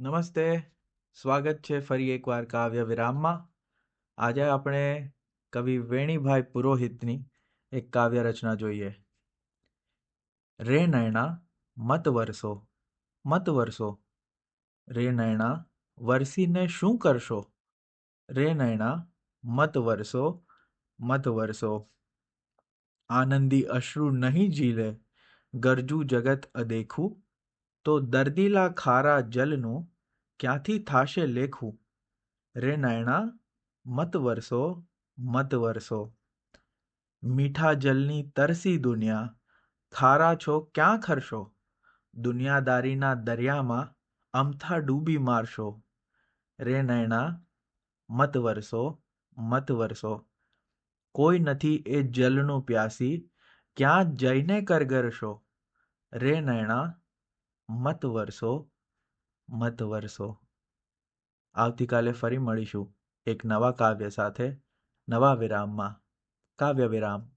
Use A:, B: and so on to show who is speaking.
A: નમસ્તે. સ્વાગત છે ફરી એકવાર કાવ્ય વિરામમાં. આજે આપણે કવિ વેણીભાઈ પુરોહિતની એક કાવ્ય રચના જોઈએ. રે નયણા મત વરસો, મત વરસો. રે નયણા વરસીને શું કરશો? રે નયણા મત વરસો, મત વરસો. આનંદી અશ્રુ નહીં ઝીલે, ગરજુ જગત અદેખું, તો દર્દીલા ખારા જલનું ક્યાંથી થાશે લેખું? રે નયણા મત વરસો, મત વરસો. મીઠા જલની તરસી દુનિયા, ખારા છો ક્યાં ખરશો? દુનિયાદારીના દરિયામાં અમથા ડૂબી મારશો. રે નયણા મત વરસો, મત વરસો. કોઈ નથી એ જલનું પ્યાસી, ક્યાં જઈને કરગરશો? રે નયણા મત વરસો, મત વરસો. આવતીકાલે ફરી મળીશું એક નવા કાવ્ય સાથે, નવા વિરામમાં. કાવ્ય વિરામ.